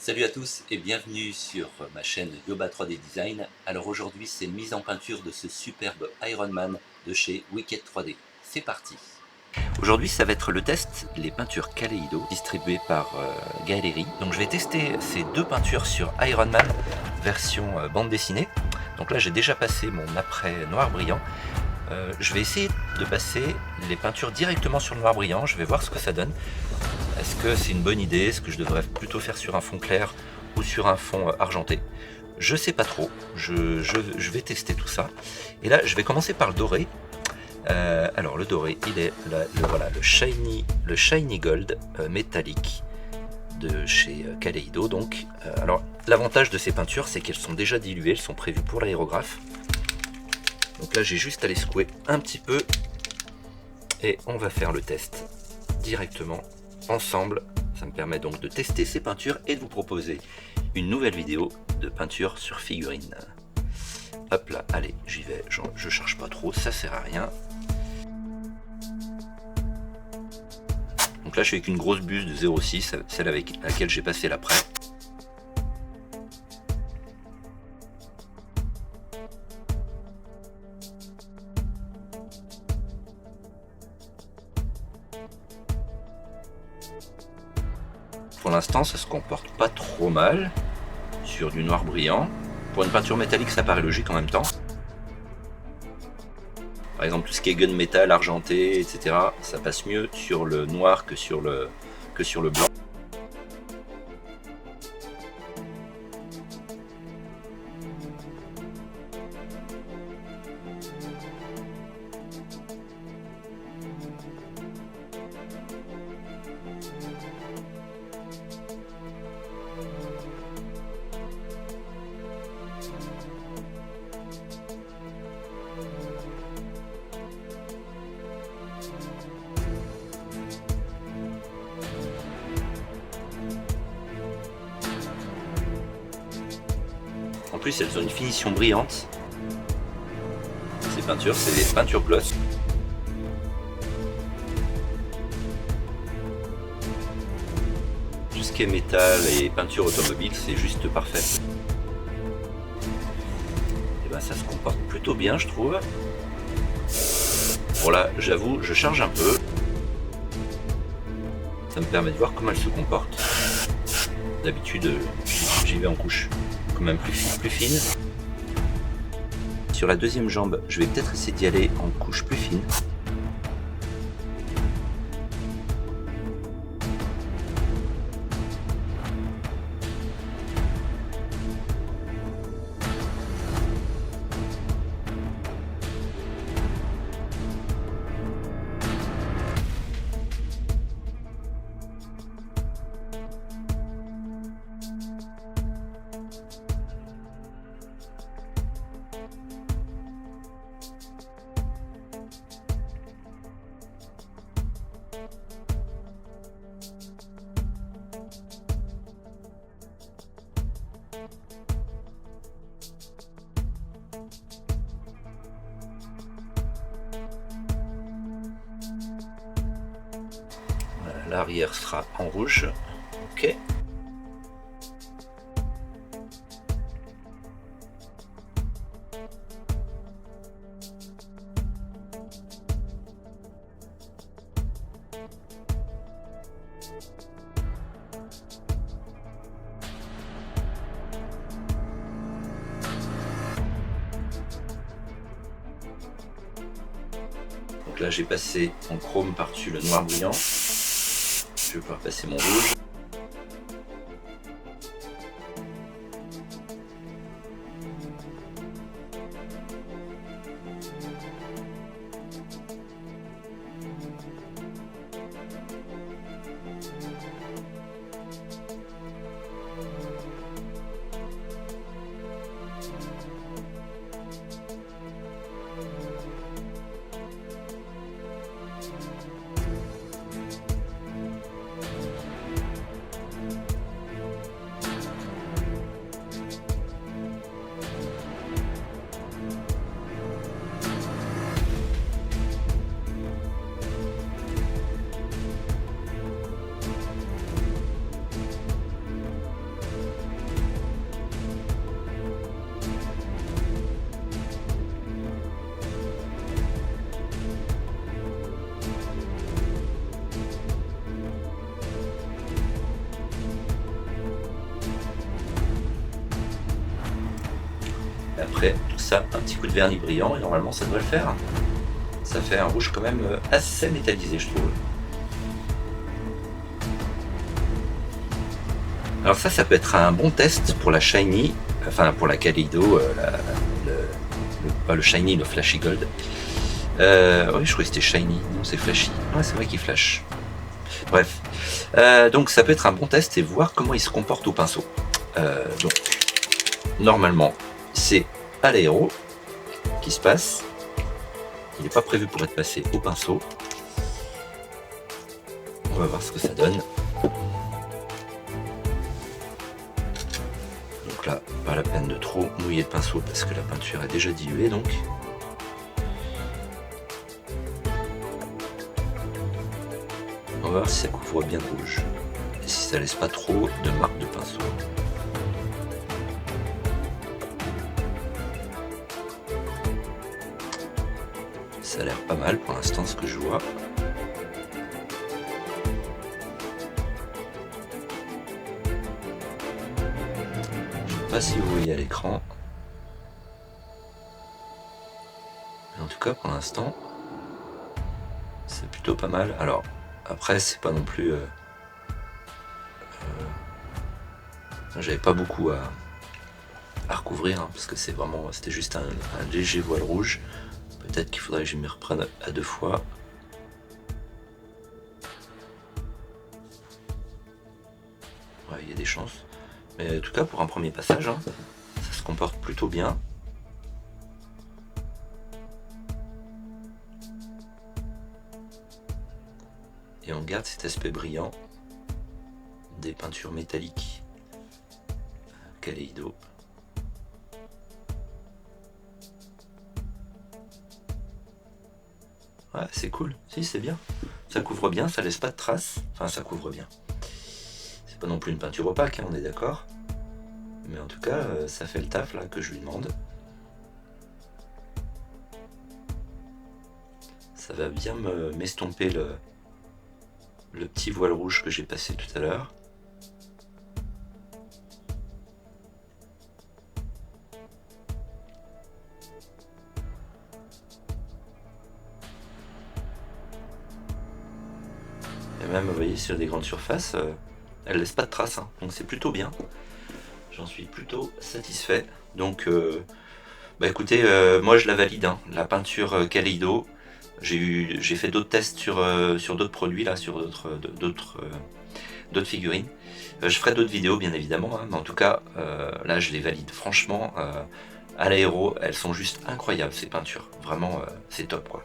Salut à tous et bienvenue sur ma chaîne Yoba 3D Design. Alors aujourd'hui c'est mise en peinture de ce superbe Iron Man de chez Wicked 3D. C'est parti. Aujourd'hui ça va être le test, les peintures Kaleido distribuées par Galerie. Donc je vais tester ces deux peintures sur Iron Man version bande dessinée. Donc là j'ai déjà passé mon après noir brillant. Je vais essayer de passer les peintures directement sur le noir brillant, je vais voir ce que ça donne. Est-ce que c'est une bonne idée? Est-ce que je devrais plutôt faire sur un fond clair ou sur un fond argenté? Je sais pas trop, je vais tester tout ça. Et là je vais commencer par le doré. Alors le doré, il est voilà, le shiny gold métallique de chez Kaleido. Donc, alors l'avantage de ces peintures c'est qu'elles sont déjà diluées, elles sont prévues pour l'aérographe. Donc là j'ai juste à les secouer un petit peu et on va faire le test directement ensemble. Ça me permet donc de tester ces peintures et de vous proposer une nouvelle vidéo de peinture sur figurine. Hop là, allez, j'y vais, je charge pas trop, ça sert à rien. Donc là je suis avec une grosse buse de 0,6, celle avec laquelle j'ai passé l'après. Pour l'instant ça se comporte pas trop mal sur du noir brillant. Pour une peinture métallique ça paraît logique en même temps. Par exemple tout ce qui est gunmetal, argenté, etc. ça passe mieux sur le noir que sur le blanc. En plus elles ont une finition brillante. Ces peintures, c'est des peintures gloss. Tout ce qui est métal et peinture automobile, c'est juste parfait. Et ben ça se comporte plutôt bien je trouve. Bon là j'avoue, je charge un peu. Ça me permet de voir comment elle se comporte. D'habitude j'y vais en couche quand même plus fine. Sur la deuxième jambe, je vais peut-être essayer d'y aller en couche plus fine. L'arrière sera en rouge. Ok. Donc là j'ai passé en chrome par-dessus le noir brillant. Je vais pouvoir passer mon rouge. après tout ça un petit coup de vernis brillant et normalement ça devrait le faire. Ça fait un rouge quand même assez métallisé, je trouve. Alors ça peut être un bon test pour la Shiny, enfin pour la Kaleido, pas le Shiny, le Flashy Gold. Oui, je croyais que c'était Shiny, non c'est Flashy. Ouais, c'est vrai qu'il flash. Bref, donc ça peut être un bon test et voir comment il se comporte au pinceau. Donc, normalement, c'est à l'aéro qui se passe. Il n'est pas prévu pour être passé au pinceau. On va voir ce que ça donne. Donc là, pas la peine de trop mouiller le pinceau parce que la peinture est déjà diluée donc. On va voir si ça couvre bien le rouge et si ça laisse pas trop de marques de pinceau. Ça a l'air pas mal pour l'instant ce que je vois. Je ne sais pas si vous voyez à l'écran. Mais en tout cas pour l'instant, c'est plutôt pas mal. Alors après c'est pas non plus... j'avais pas beaucoup à recouvrir hein, parce que c'était juste un léger voile rouge. Peut-être qu'il faudrait que je m'y reprenne à 2 fois. Ouais, il y a des chances. Mais en tout cas, pour un premier passage, hein, ça se comporte plutôt bien. Et on garde cet aspect brillant des peintures métalliques Kaleido. Ouais, c'est cool. Si, c'est bien. Ça couvre bien, ça laisse pas de traces. Enfin, ça couvre bien. C'est pas non plus une peinture opaque, hein, on est d'accord. Mais en tout cas, ça fait le taf là que je lui demande. Ça va bien m'estomper le petit voile rouge que j'ai passé tout à l'heure. Et même, vous voyez, sur des grandes surfaces, elle laisse pas de traces, hein, donc c'est plutôt bien. J'en suis plutôt satisfait. Donc, bah écoutez, moi je la valide, hein, la peinture Kaleido. J'ai fait d'autres tests sur d'autres produits, là, sur d'autres figurines. Je ferai d'autres vidéos, bien évidemment, hein, mais en tout cas, là je les valide. Franchement, à l'aéro, elles sont juste incroyables, ces peintures. Vraiment, c'est top, quoi.